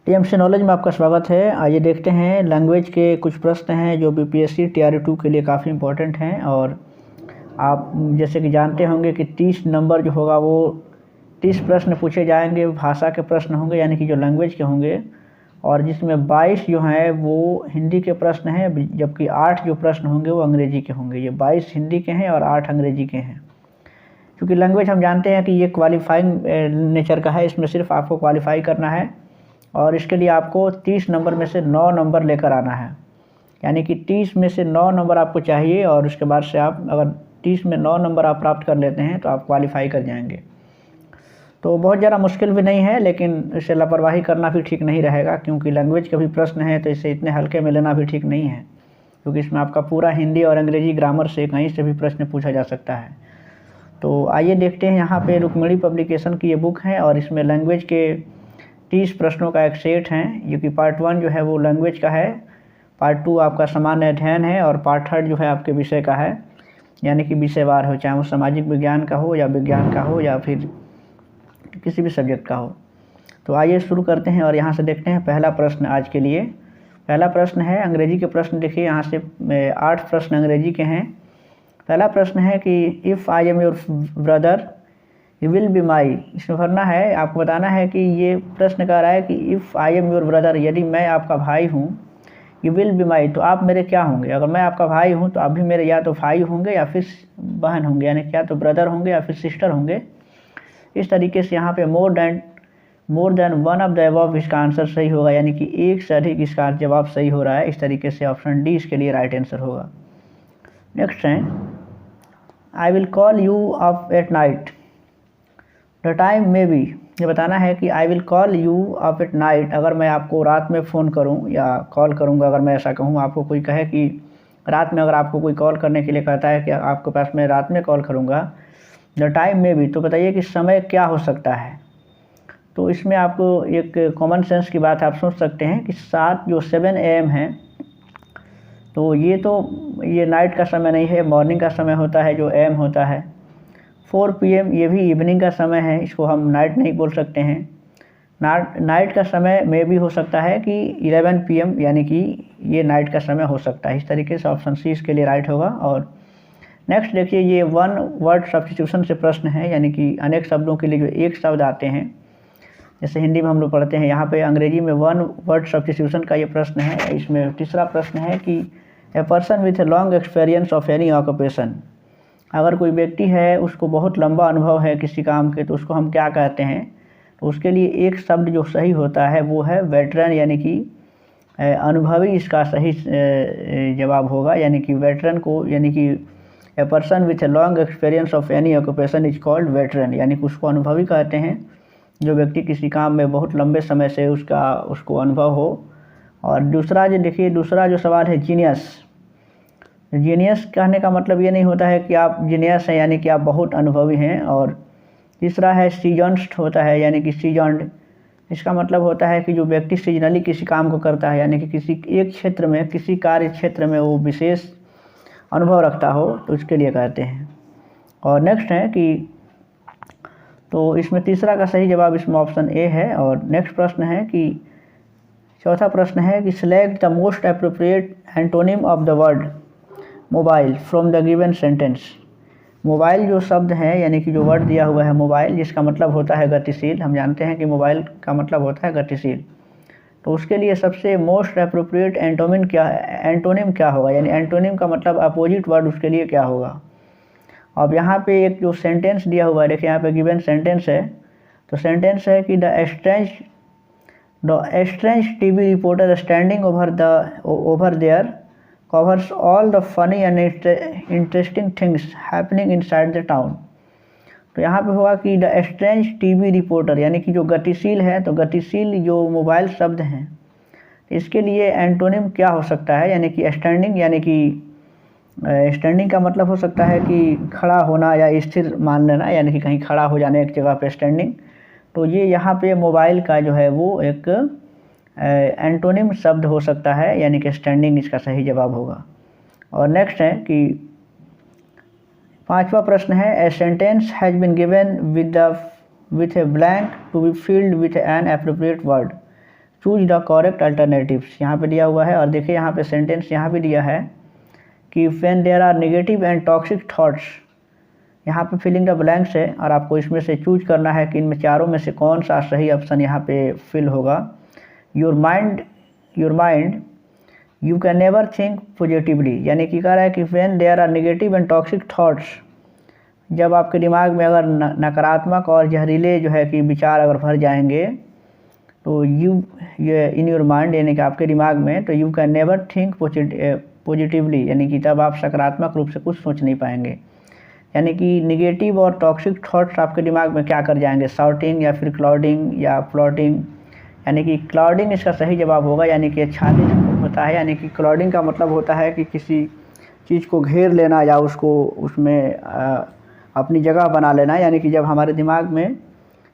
TMC knowledge में आपका स्वागत है। आइए देखते हैं लैंग्वेज के कुछ प्रश्न हैं जो बीपीएससी टीआरई 2 के लिए काफ़ी इंपॉर्टेंट हैं। और आप जैसे कि जानते होंगे कि 30 नंबर जो होगा वो 30 प्रश्न पूछे जाएंगे, भाषा के प्रश्न होंगे यानी कि जो लैंग्वेज के होंगे, और जिसमें 22 जो हैं वो हिंदी के प्रश्न हैं, जबकि 8 जो प्रश्न होंगे वो अंग्रेजी के होंगे। ये 22 हिंदी के हैं और 8 अंग्रेजी के हैं। क्योंकि लैंग्वेज हम जानते हैं कि ये क्वालिफाइंग नेचर का है, इसमें सिर्फ आपको क्वालिफाई करना है और इसके लिए आपको 30 नंबर में से 9 नंबर लेकर आना है। यानी कि 30 में से 9 नंबर आपको चाहिए और उसके बाद से आप अगर 30 में 9 नंबर आप प्राप्त कर लेते हैं तो आप क्वालिफाई कर जाएंगे। तो बहुत ज़्यादा मुश्किल भी नहीं है, लेकिन इसे लापरवाही करना भी ठीक नहीं रहेगा, क्योंकि लैंग्वेज का भी प्रश्न है तो इसे इतने हल्के में लेना भी ठीक नहीं है, क्योंकि इसमें आपका पूरा हिंदी और अंग्रेजी ग्रामर से कहीं से भी प्रश्न पूछा जा सकता है। तो आइए देखते हैं, यहाँ पे रुक्मिणी पब्लिकेशन की ये बुक है और इसमें लैंग्वेज के 30 प्रश्नों का एक सेट है, जो कि पार्ट 1 जो है वो लैंग्वेज का है, पार्ट 2 आपका सामान्य अध्ययन है और पार्ट 3 जो है आपके विषय का है, यानी कि विषयवार हो, चाहे वो सामाजिक विज्ञान का हो या विज्ञान का हो या फिर किसी भी सब्जेक्ट का हो। तो आइए शुरू करते हैं और यहाँ से देखते हैं पहला प्रश्न आज के लिए। पहला प्रश्न है अंग्रेजी के प्रश्न। देखिए यहाँ से 8 प्रश्न अंग्रेजी के हैं। पहला प्रश्न है कि if I am your brother you will be my. इसमें भरना है, आपको बताना है कि ये प्रश्न कह रहा है कि if I am your brother, यदि मैं आपका भाई हूँ, यू विल बी माई, तो आप मेरे क्या होंगे। अगर मैं आपका भाई हूँ तो आप भी मेरे या तो भाई होंगे या फिर बहन होंगे, यानी क्या तो ब्रदर होंगे या फिर सिस्टर होंगे। इस तरीके से यहाँ पे more than one of the above इसका आंसर सही होगा, यानी कि एक से अधिक इसका जवाब सही हो रहा है। इस तरीके से ऑप्शन डी इसके लिए राइट आंसर होगा। नेक्स्ट है I will call you up at night, the time may be. ये बताना है कि I will call you up at night, अगर मैं आपको रात में फ़ोन करूं या कॉल करूंगा, अगर मैं ऐसा कहूं, आपको कोई कहे कि रात में, अगर आपको कोई कॉल करने के लिए कहता है कि आपके पास मैं रात में कॉल करूंगा, द टाइम मे बी, तो बताइए कि समय क्या हो सकता है। तो इसमें आपको एक कॉमन सेंस की बात आप सोच सकते हैं कि 7 AM है, तो ये नाइट का समय नहीं है, मॉर्निंग का समय होता है जो AM होता है। 4 PM ये भी इवनिंग का समय है, इसको हम नाइट नहीं बोल सकते हैं। नाइट का समय में भी हो सकता है कि 11 PM, यानी कि ये नाइट का समय हो सकता है। इस तरीके से ऑप्शन सी इसके लिए राइट होगा। और नेक्स्ट देखिए, ये 1 वर्ड सब्स्टिट्यूशन से प्रश्न है, यानी कि अनेक शब्दों के लिए जो एक शब्द आते हैं, जैसे हिंदी में हम लोग पढ़ते हैं, यहाँ पे अंग्रेजी में 1 वर्ड सब्स्टिट्यूशन का ये प्रश्न है। इसमें तीसरा प्रश्न है कि a person with a long experience of any occupation, अगर कोई व्यक्ति है उसको बहुत लंबा अनुभव है किसी काम के, तो उसको हम क्या कहते हैं। तो उसके लिए एक शब्द जो सही होता है वो है वेटरन, यानी कि अनुभवी इसका सही जवाब होगा। यानी कि वेटरन को, यानी कि a person with a long experience of any occupation is called veteran, यानी कि उसको अनुभवी कहते हैं जो व्यक्ति किसी काम में बहुत लंबे समय से उसको अनुभव हो। और दूसरा जो देखिए, दूसरा जो सवाल है जीनियस। जीनियस कहने का मतलब ये नहीं होता है कि आप जीनियस हैं यानी कि आप बहुत अनुभवी हैं। और तीसरा है सीजन्ड होता है, यानी कि सीजन्ड, इसका मतलब होता है कि जो व्यक्ति सीजनली किसी काम को करता है, यानी कि किसी एक क्षेत्र में, किसी कार्य क्षेत्र में वो विशेष अनुभव रखता हो, तो उसके लिए कहते हैं। और नेक्स्ट है कि, तो इसमें तीसरा का सही जवाब इसमें ऑप्शन ए है। और नेक्स्ट प्रश्न है कि चौथा प्रश्न है कि select the most appropriate antonym of the word mobile from the given sentence. Mobile जो शब्द है, यानी कि जो वर्ड दिया हुआ है मोबाइल, जिसका मतलब होता है गतिशील, हम जानते हैं कि मोबाइल का मतलब होता है गतिशील, तो उसके लिए सबसे मोस्ट एप्रोप्रिएट एंटोनिम क्या होगा, यानी एंटोनिम का मतलब अपोजिट वर्ड उसके लिए क्या होगा। अब यहाँ पे एक जो सेंटेंस दिया हुआ है, देखिए यहाँ पे गिवन सेंटेंस है, तो सेंटेंस है कि the strange TV reporter standing over there covers all the funny and interesting things happening inside the town। तो यहाँ पे होगा कि द स्ट्रेंज टीवी रिपोर्टर, यानी कि जो गतिशील है, तो गतिशील जो मोबाइल शब्द हैं, इसके लिए एंटोनिम क्या हो सकता है, यानी कि स्टैंडिंग, यानी कि स्टैंडिंग का मतलब हो सकता है कि खड़ा होना या स्थिर मान लेना, यानी कि कहीं खड़ा हो जाने एक जगह पे स्टैंडिंग। तो ये यहाँ पे मोबाइल का जो है वो एक एंटोनिम शब्द हो सकता है, यानी कि स्टैंडिंग इसका सही जवाब होगा। और नेक्स्ट है कि पांचवा प्रश्न है a sentence has been given with a blank to be filled with an appropriate word. Choose the correct alternatives यहाँ पे दिया हुआ है। और देखिए यहाँ पे सेंटेंस यहाँ भी दिया है कि when there are negative and toxic thoughts, यहाँ पे फिलिंग द ब्लैंक्स है और आपको इसमें से चूज करना है कि इनमें चारों में से कौन सा सही ऑप्शन यहाँ पे फिल होगा। Your mind you can never think positively, यानी कि कह रहा है कि when there are negative and toxic thoughts, जब आपके दिमाग में अगर नकारात्मक और जहरीले जो है कि विचार अगर भर जाएंगे तो ये इन योर माइंड, यानी कि आपके दिमाग में, तो you can never think positively, यानी कि तब आप सकारात्मक रूप से कुछ सोच नहीं पाएंगे। यानी कि निगेटिव और टॉक्सिक थॉट्स आपके दिमाग में क्या कर जाएंगे, शाउटिंग या फिर क्लाउडिंग या प्लॉटिंग, यानी कि क्लाउडिंग इसका सही जवाब होगा, यानी कि आच्छादित होता है। यानी कि क्लाउडिंग का मतलब होता है कि किसी चीज़ को घेर लेना या उसको उसमें अपनी जगह बना लेना। यानी कि जब हमारे दिमाग में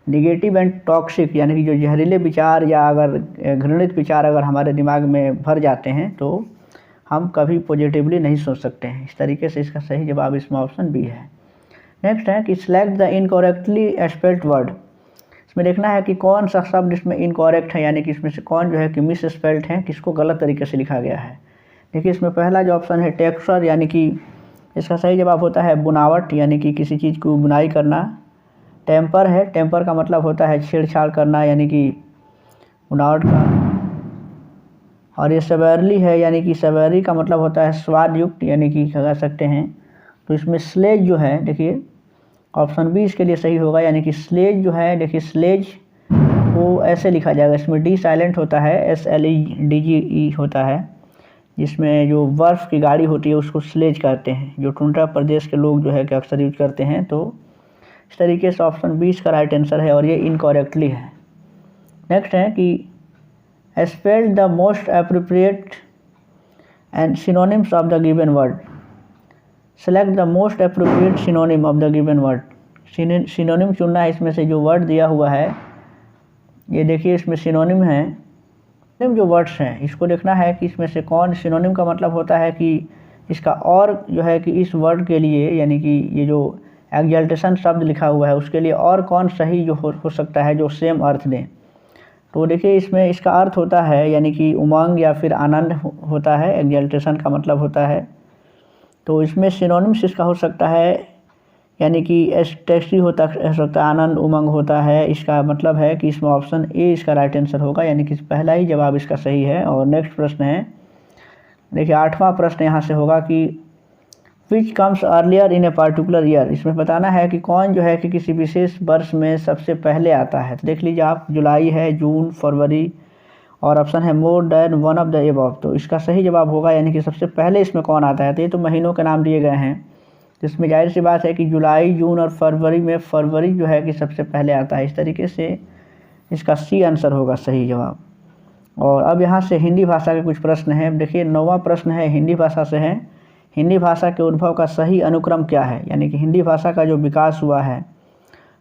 निगेटिव एंड टॉक्सिक, यानी कि जो जहरीले विचार या अगर घृणित विचार अगर हमारे दिमाग में भर जाते हैं तो हम कभी पॉजिटिवली नहीं सोच सकते हैं। इस तरीके से इसका सही जवाब इसमें ऑप्शन बी है। नेक्स्ट है कि select the incorrectly spelled word, इसमें देखना है कि कौन सा शब्द इसमें इनकरेक्ट है, यानी कि इसमें से कौन जो है कि मिस स्पेल्ड है, किसको गलत तरीके से लिखा गया है। देखिए इसमें पहला जो ऑप्शन है टेक्सचर, यानी कि इसका सही जवाब होता है बुनावट, यानी कि किसी चीज़ को बुनाई करना। टेम्पर है, टेम्पर का मतलब होता है छेड़छाड़ करना, यानी कि बुनावट का। और ये सेवेरली है, यानी कि सेवेरी का मतलब होता है स्वाद युक्त, यानी कि कह सकते हैं। तो इसमें स्लेज जो है, देखिए ऑप्शन बी इसके लिए सही होगा, यानी कि स्लेज जो है, देखिए स्लेज वो ऐसे लिखा जाएगा, इसमें डी साइलेंट होता है, SLEDGE होता है, जिसमें जो बर्फ़ की गाड़ी होती है उसको स्लेज कहते हैं, जो टुंड्रा प्रदेश के लोग जो है कि अक्सर यूज करते हैं। तो इस तरीके से ऑप्शन बी इसका राइट आंसर है और ये इनकरेक्टली है। नेक्स्ट है कि spell the most appropriate and synonyms of the given word, select the most appropriate synonym of the given word. Synonym चुनना है, इसमें से जो वर्ड दिया हुआ है ये देखिए इसमें सिनोनिम है, जो वर्ड्स हैं इसको देखना है कि इसमें से कौन, सिनोनिम का मतलब होता है कि इसका और जो है कि इस वर्ड के लिए, यानी कि ये जो एक्सल्टेशन शब्द लिखा हुआ है उसके लिए और कौन सही जो हो सकता है जो सेम अर्थ दें। तो देखिए इसमें इसका अर्थ होता है यानी कि उमंग या फिर आनंद होता है, एक्सल्टेशन का मतलब होता है। तो इसमें सिनोनिम्स इसका हो सकता है यानी कि एक्सटेसी हो सकता है, आनंद उमंग होता है। इसका मतलब है कि इसमें ऑप्शन ए इसका राइट आंसर होगा, यानी कि पहला ही जवाब इसका सही है। और नेक्स्ट प्रश्न है, देखिए 8वां प्रश्न यहाँ से होगा कि which comes earlier in a particular year. इसमें बताना है कि कौन जो है कि किसी विशेष वर्ष में सबसे पहले आता है। तो देख लीजिए आप, जुलाई है, जून, फरवरी, और ऑप्शन है more than one of the above. तो इसका सही जवाब होगा यानी कि सबसे पहले इसमें कौन आता है। तो ये तो महीनों के नाम दिए गए हैं, जिसमें जाहिर सी बात है कि जुलाई, जून और फरवरी में फरवरी जो है कि सबसे पहले आता है। इस तरीके से इसका सी आंसर होगा सही जवाब। और अब यहाँ से हिंदी भाषा के कुछ प्रश्न हैं। देखिए 9वां प्रश्न है हिंदी भाषा से है, हिंदी भाषा के उद्भव का सही अनुक्रम क्या है। यानी कि हिंदी भाषा का जो विकास हुआ है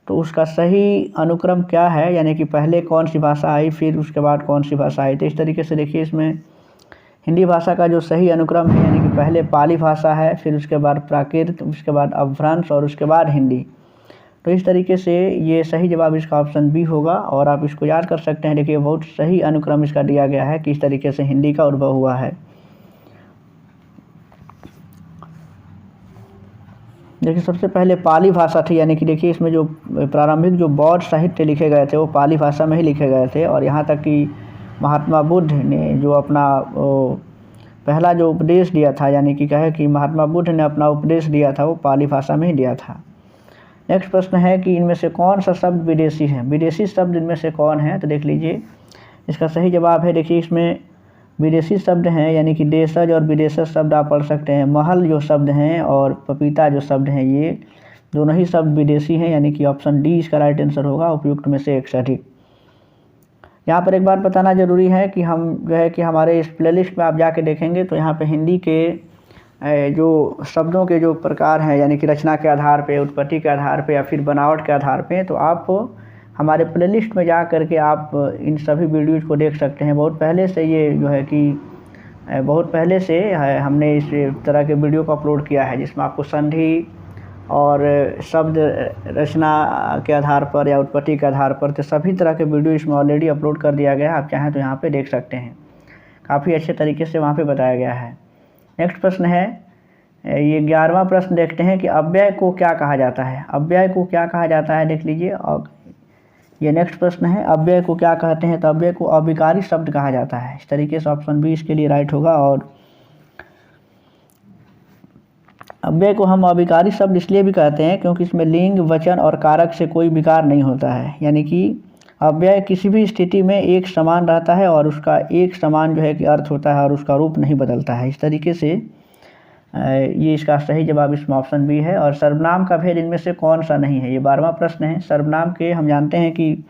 तो उसका सही अनुक्रम क्या है, यानी कि पहले कौन सी भाषा आई फिर उसके बाद कौन सी भाषा आई। तो इस तरीके से देखिए इसमें हिंदी भाषा का जो सही अनुक्रम है यानी कि पहले पाली भाषा है, फिर उसके बाद प्राकृत, उसके बाद अपभ्रंश और उसके बाद हिंदी। तो इस तरीके से ये सही जवाब इसका ऑप्शन बी होगा। और आप इसको याद कर सकते हैं, देखिए बहुत सही अनुक्रम इसका दिया गया है कि इस तरीके से हिंदी का उद्भव हुआ है। देखिए सबसे पहले पाली भाषा थी, यानी कि देखिए इसमें जो प्रारंभिक जो बौद्ध साहित्य लिखे गए थे वो पाली भाषा में ही लिखे गए थे। और यहाँ तक कि महात्मा बुद्ध ने जो अपना पहला जो उपदेश दिया था, यानी कि कहे कि महात्मा बुद्ध ने अपना उपदेश दिया था वो पाली भाषा में ही दिया था। नेक्स्ट प्रश्न है कि इनमें से कौन सा शब्द विदेशी है। विदेशी शब्द इनमें से कौन है। तो देख लीजिए इसका सही जवाब है, देखिए इसमें विदेशी शब्द हैं यानी कि देशज और विदेशज शब्द आप पढ़ सकते हैं। महल जो शब्द हैं और पपीता जो शब्द हैं ये दोनों ही शब्द विदेशी हैं, यानी कि ऑप्शन डी इसका राइट आंसर होगा, उपयुक्त में से एक से अधिक। यहाँ पर एक बात बताना ज़रूरी है कि हम जो है कि हमारे इस प्लेलिस्ट में आप जाके देखेंगे तो यहाँ पे हिंदी के जो शब्दों के जो प्रकार हैं यानी कि रचना के आधार पे, उत्पत्ति के आधार पे या फिर बनावट के आधार पे, तो आप हमारे प्लेलिस्ट में जा करके आप इन सभी वीडियोज़ को देख सकते हैं। बहुत पहले से ये जो है कि बहुत पहले से हमने इस तरह के वीडियो को अपलोड किया है, जिसमें आपको संधि और शब्द रचना के आधार पर या उत्पत्ति के आधार पर, तो सभी तरह के वीडियो इसमें ऑलरेडी अपलोड कर दिया गया है। आप चाहें तो यहाँ पे देख सकते हैं, काफ़ी अच्छे तरीके से वहाँ पे बताया गया है। नेक्स्ट प्रश्न है, ये 11वां प्रश्न देखते हैं कि अव्यय को क्या कहा जाता है। अव्यय को क्या कहा जाता है देख लीजिए। और ये नेक्स्ट प्रश्न है, अव्यय को क्या कहते हैं। तो अव्यय को अविकारी शब्द कहा जाता है। इस तरीके से ऑप्शन बी इसके लिए राइट होगा। और अव्यय को हम अविकारी शब्द इसलिए भी कहते हैं क्योंकि इसमें लिंग, वचन और कारक से कोई विकार नहीं होता है, यानी कि अव्यय किसी भी स्थिति में एक समान रहता है और उसका एक समान जो है कि अर्थ होता है और उसका रूप नहीं बदलता है। इस तरीके से ये इसका सही जवाब इसमें ऑप्शन बी है। और सर्वनाम का भेद इनमें से कौन सा नहीं है। ये 12वां प्रश्न है। सर्वनाम के हम जानते हैं कि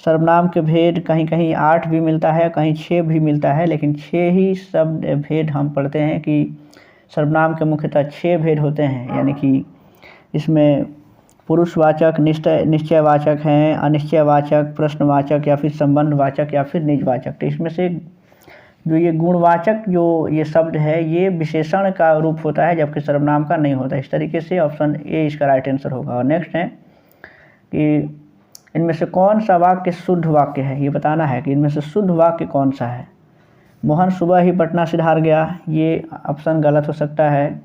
सर्वनाम के भेद कहीं कहीं 8 भी मिलता है, कहीं 6 भी मिलता है, लेकिन 6 ही शब्द भेद हम पढ़ते हैं कि सर्वनाम के मुख्यतः 6 भेद होते हैं, यानी कि इसमें पुरुषवाचक, निश्चयवाचक हैं, अनिश्चयवाचक, प्रश्नवाचक या फिर संबंधवाचक या फिर निजवाचक। तो इसमें से जो ये गुणवाचक जो ये शब्द है ये विशेषण का रूप होता है, जबकि सर्वनाम का नहीं होता। इस तरीके से ऑप्शन ए इसका राइट आंसर होगा। और नेक्स्ट है कि इनमें से कौन सा वाक्य शुद्ध वाक्य है, ये बताना है कि इनमें से शुद्ध वाक्य कौन सा है। मोहन सुबह ही पटना से हार गया, ये ऑप्शन गलत हो सकता है।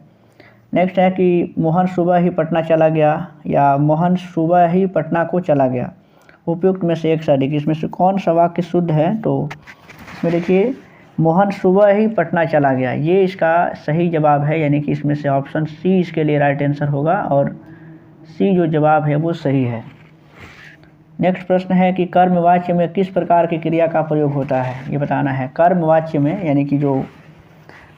नेक्स्ट है कि मोहन सुबह ही पटना चला गया या मोहन सुबह ही पटना को चला गया। उपयुक्त में से एक सही, इसमें से कौन सा वाक्य शुद्ध है। तो इसमें देखिए मोहन सुबह ही पटना चला गया, ये इसका सही जवाब है, यानी कि इसमें से ऑप्शन सी इसके लिए राइट आंसर होगा और सी जो जवाब है वो सही है। नेक्स्ट प्रश्न है कि कर्मवाच्य में किस प्रकार की क्रिया का प्रयोग होता है, ये बताना है। कर्मवाच्य में, यानी कि जो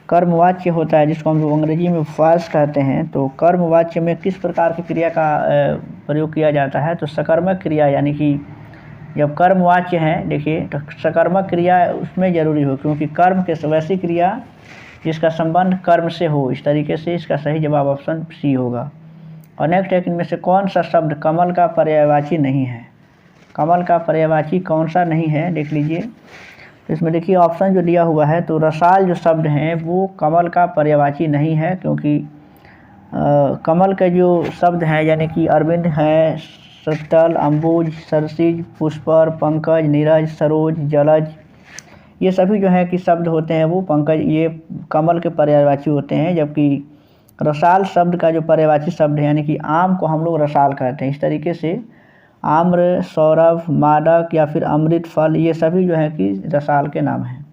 कर्मवाच्य होता है जिसको हम लोग अंग्रेजी में वर्ब कहते हैं, तो कर्मवाच्य में किस प्रकार की क्रिया का प्रयोग किया जाता है। तो सकर्मक क्रिया, यानी कि जब कर्मवाच्य है देखिए तो सकर्मक क्रिया उसमें ज़रूरी हो, क्योंकि कर्म के वैसी क्रिया जिसका संबंध कर्म से हो। इस तरीके से इसका सही जवाब ऑप्शन सी होगा। और नेक्स्ट है कि इनमें से कौन सा शब्द कमल का पर्यायवाची नहीं है। कमल का पर्यायवाची कौन सा नहीं है देख लीजिए। तो इसमें देखिए ऑप्शन जो दिया हुआ है, तो रसाल जो शब्द हैं वो कमल का पर्यायवाची नहीं है, क्योंकि कमल के जो शब्द हैं यानी कि अरविंद हैं, सत्तल, अम्बुज, सरसिज, पुष्पर, पंकज, नीरज, सरोज, जलज, ये सभी जो है कि शब्द होते हैं वो पंकज ये कमल के पर्यायवाची होते हैं। जबकि रसाल शब्द का जो पर्यायवाची शब्द है यानी कि आम को हम लोग रसाल कहते हैं। इस तरीके से आम्र, सौरभ, मादक या फिर अमृत फल, ये सभी जो है कि रसाल के नाम हैं।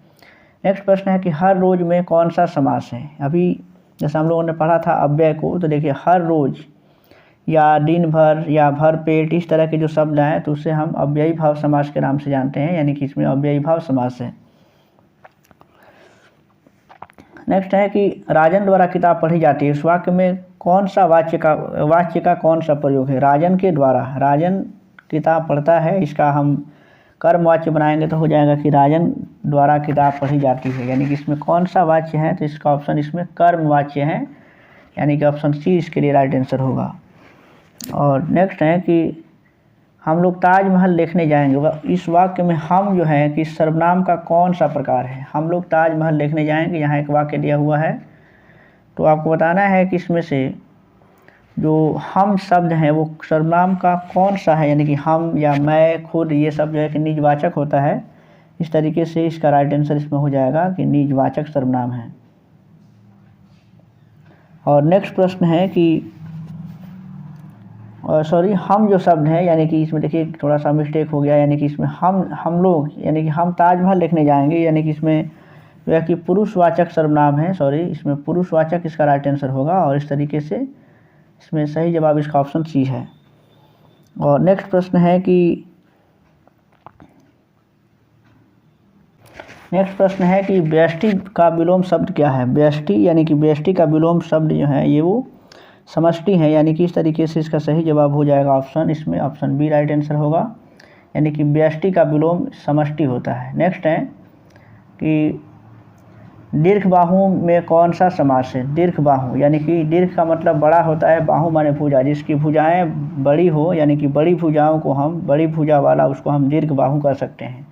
नेक्स्ट प्रश्न है कि हर रोज़ में कौन सा समास है। अभी जैसे हम लोगों ने पढ़ा था अव्यय को, तो देखिए हर रोज़ या दिन भर या भर पेट, इस तरह के जो शब्द हैं तो उसे हम अव्ययी भाव समास के नाम से जानते हैं, यानी कि इसमें अव्ययी भाव समास है। नेक्स्ट है कि राजन द्वारा किताब पढ़ी जाती है, इस वाक्य में कौन सा वाच्य का कौन सा प्रयोग है। राजन के द्वारा, राजन किताब पढ़ता है, इसका हम कर्म वाच्य बनाएंगे तो हो जाएगा कि राजन द्वारा किताब पढ़ी जाती है, यानी कि इसमें कौन सा वाच्य है। तो इसका ऑप्शन इसमें कर्म वाच्य है, यानी कि ऑप्शन सी इसके लिए राइट आंसर होगा। और नेक्स्ट है कि हम लोग ताजमहल देखने जाएंगे, इस वाक्य में हम जो है कि सर्वनाम का कौन सा प्रकार है। हम लोग ताजमहल देखने जाएंगे, यहाँ एक वाक्य दिया हुआ है, तो आपको बताना है कि इसमें से जो हम शब्द हैं वो सर्वनाम का कौन सा है, यानी कि हम या मैं, खुद, ये सब जो है कि निजवाचक होता है। इस तरीके से इसका राइट आंसर इसमें हो जाएगा कि निजवाचक सर्वनाम है। और नेक्स्ट प्रश्न है कि हम जो शब्द हैं, यानी कि इसमें देखिए थोड़ा सा मिस्टेक हो गया, यानी कि इसमें हम लोग यानी कि हम ताजमहल देखने जाएंगे, यानी कि इसमें जो है कि पुरुषवाचक सर्वनाम है, इसमें पुरुषवाचक इसका राइट आंसर होगा। और इस तरीके से इसमें सही जवाब इसका ऑप्शन सी है। और नेक्स्ट प्रश्न है कि व्यष्टि का विलोम शब्द क्या है। व्यष्टि यानी कि व्यष्टि का विलोम शब्द जो है ये वो समष्टि है, यानी कि इस तरीके से इसका सही जवाब हो जाएगा ऑप्शन इसमें ऑप्शन बी राइट आंसर होगा, यानी कि व्यष्टि का विलोम समष्टि होता है। नेक्स्ट है कि दीर्घ बाहु में कौन सा समास है। दीर्घ बाहु यानी कि दीर्घ का मतलब बड़ा होता है, बाहु माने भुजा, जिसकी भुजाएं बड़ी हो, यानी कि बड़ी भुजाओं को हम, बड़ी भुजा वाला उसको हम दीर्घ बाहु कर सकते हैं।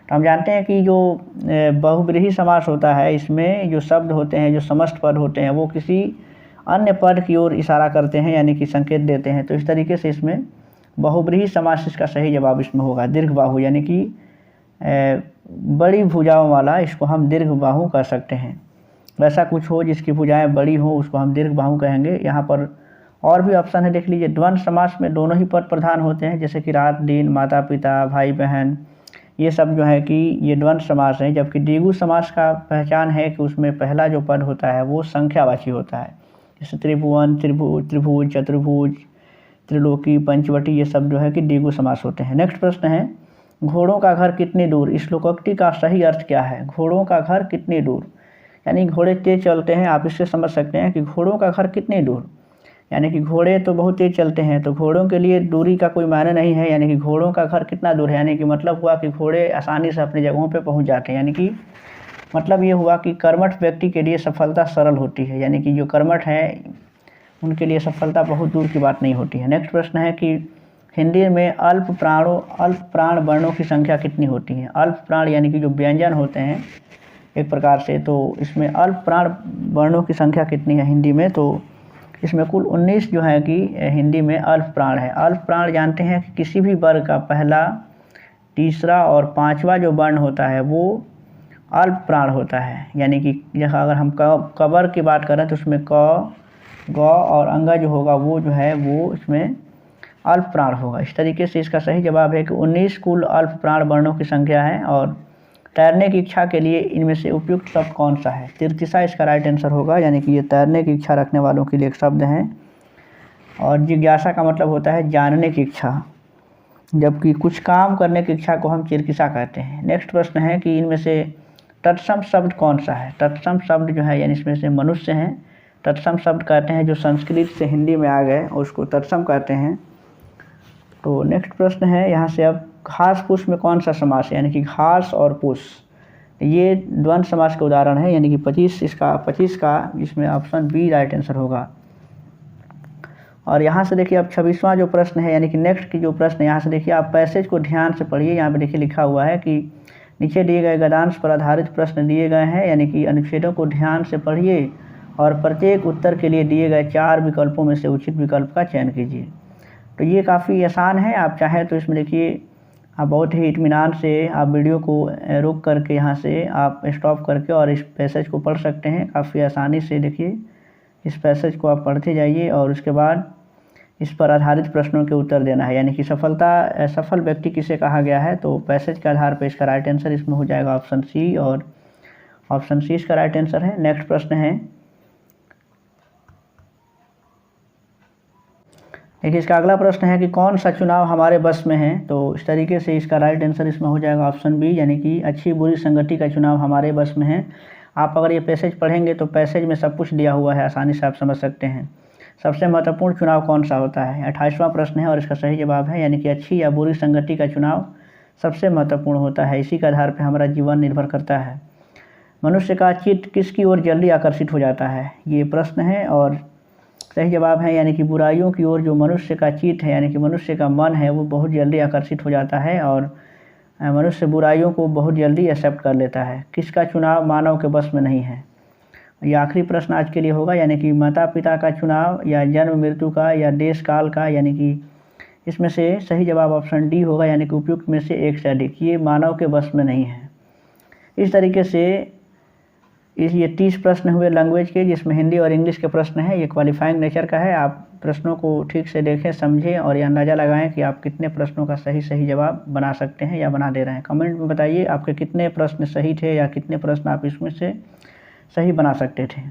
तो हम जानते हैं कि जो बहुब्रीहि समास होता है इसमें जो शब्द होते हैं, जो समस्त पद होते हैं, वो किसी अन्य पद की ओर इशारा करते हैं यानी कि संकेत देते हैं। तो इस तरीके से इसमें बहुब्रीहि समास इसका सही जवाब इसमें होगा। दीर्घ बाहु यानी कि बड़ी भुजाओं वाला, इसको हम दीर्घ बाहु कह सकते हैं। वैसा कुछ हो जिसकी भुजाएं बड़ी हो उसको हम दीर्घ बाहु कहेंगे। यहाँ पर और भी ऑप्शन है, देख लीजिए। द्वंद्व समास में दोनों ही पद प्रधान होते हैं, जैसे कि रात दिन, माता पिता, भाई बहन, ये सब जो है कि ये द्वंद्व समास है। जबकि द्विगु समास का पहचान है कि उसमें पहला जो पद होता है वो संख्यावाची होता है, जैसे त्रिभुवन, त्रिभुज, चतुर्भुज, त्रिलोकी, पंचवटी, ये सब जो है कि द्विगु समास होते हैं। नेक्स्ट प्रश्न है, घोड़ों का घर कितनी दूर? इस लोकोक्ति का सही अर्थ क्या है? घोड़ों का घर कितनी दूर, यानी घोड़े तेज चलते हैं। आप इससे समझ सकते हैं कि घोड़ों का घर कितनी दूर, यानी कि घोड़े तो बहुत तेज चलते हैं, तो घोड़ों के लिए दूरी का कोई मायने नहीं है। यानी कि घोड़ों का घर कितना दूर है, यानी कि मतलब हुआ कि घोड़े आसानी से अपनी जगहों पे पहुंच जाते हैं। यानी कि मतलब ये हुआ कि कर्मठ व्यक्ति के लिए सफलता सरल होती है, यानी कि जो कर्मठ है उनके लिए सफलता बहुत दूर की बात नहीं होती है। नेक्स्ट प्रश्न है कि हिंदी में अल्प प्राण वर्णों की संख्या कितनी होती है? अल्प प्राण यानी कि जो व्यंजन होते हैं एक प्रकार से, तो इसमें अल्प प्राण वर्णों की संख्या कितनी है हिंदी में? तो इसमें कुल 19 जो है कि हिंदी में अल्प प्राण है। अल्प प्राण जानते हैं कि किसी भी वर्ग का पहला, तीसरा और पांचवा जो वर्ण होता है वो अल्प प्राण होता है। यानी कि जैसा अगर हम कबर की बात करें तो उसमें क, ग और अंगा जो होगा वो जो है वो इसमें अल्प प्राण होगा। इस तरीके से इसका सही जवाब है कि 19 कुल अल्प प्राण वर्णों की संख्या है। और तैरने की इच्छा के लिए इनमें से उपयुक्त शब्द कौन सा है? तिरतिसा इसका राइट आंसर होगा, यानी कि ये तैरने की इच्छा रखने वालों के लिए एक शब्द है। और जिज्ञासा का मतलब होता है जानने की इच्छा, जबकि कुछ काम करने की इच्छा को हम चिरकिसा कहते हैं। नेक्स्ट प्रश्न है कि इनमें से तत्सम शब्द कौन सा है? तत्सम शब्द जो है यानी इसमें से मनुष्य हैं। तत्सम शब्द कहते हैं जो संस्कृत से हिंदी में आ गए और उसको तत्सम कहते हैं। तो नेक्स्ट प्रश्न है यहाँ से, अब घास पुष्प में कौन सा समास है? यानी कि घास और पुष्प ये द्वंद्व समास के उदाहरण है, यानी कि 25 का इसमें ऑप्शन बी राइट आंसर होगा। और यहाँ से देखिए अब 26वां जो प्रश्न है, यानी कि नेक्स्ट की जो प्रश्न है, यहाँ से देखिए आप पैसेज को ध्यान से पढ़िए। यहाँ पे देखिए लिखा हुआ है कि नीचे दिए गए गद्यांश पर आधारित प्रश्न दिए गए हैं, यानी कि अनुच्छेदों को ध्यान से पढ़िए और प्रत्येक उत्तर के लिए दिए गए 4 विकल्पों में से उचित विकल्प का चयन कीजिए। तो ये काफ़ी आसान है। आप चाहें तो इसमें देखिए आप बहुत ही इत्मीनान से आप वीडियो को रोक करके यहाँ से आप स्टॉप करके और इस पैसेज को पढ़ सकते हैं। काफ़ी आसानी से देखिए इस पैसेज को आप पढ़ते जाइए और उसके बाद इस पर आधारित प्रश्नों के उत्तर देना है। यानी कि सफल व्यक्ति किसे कहा गया है? तो पैसेज के आधार पर इसका राइट आंसर इसमें हो जाएगा ऑप्शन सी, और ऑप्शन सी इसका राइट आंसर है। नेक्स्ट प्रश्न है, देखिए इसका अगला प्रश्न है कि कौन सा चुनाव हमारे बस में है? तो इस तरीके से इसका राइट आंसर इसमें हो जाएगा ऑप्शन बी, यानी कि अच्छी बुरी संगति का चुनाव हमारे बस में है। आप अगर ये पैसेज पढ़ेंगे तो पैसेज में सब कुछ दिया हुआ है, आसानी से आप समझ सकते हैं। सबसे महत्वपूर्ण चुनाव कौन सा होता है? 28वां प्रश्न है और इसका सही जवाब है, यानी कि अच्छी या बुरी संगति का चुनाव सबसे महत्वपूर्ण होता है। इसी के आधार पर हमारा जीवन निर्भर करता है। मनुष्य का चित्त किसकी ओर जल्दी आकर्षित हो जाता है? ये प्रश्न है और सही जवाब है, यानी कि बुराइयों की ओर जो मनुष्य का चित्त है, यानी कि मनुष्य का मन है, वो बहुत जल्दी आकर्षित हो जाता है और मनुष्य बुराइयों को बहुत जल्दी एक्सेप्ट कर लेता है। किसका चुनाव मानव के बस में नहीं है? ये आखिरी प्रश्न आज के लिए होगा, यानी कि माता पिता का चुनाव या जन्म मृत्यु का या देश काल का, यानी कि इसमें से सही जवाब ऑप्शन डी होगा, यानी कि उपयुक्त में से एक से अधिक। ये मानव के बस में नहीं है। इस तरीके से ये 30 प्रश्न हुए लैंग्वेज के, जिसमें हिंदी और इंग्लिश के प्रश्न हैं। ये क्वालिफाइंग नेचर का है। आप प्रश्नों को ठीक से देखें, समझें और ये अंदाज़ा लगाएं कि आप कितने प्रश्नों का सही जवाब बना सकते हैं या बना दे रहे हैं। कमेंट में बताइए आपके कितने प्रश्न सही थे या कितने प्रश्न आप इसमें से सही बना सकते थे।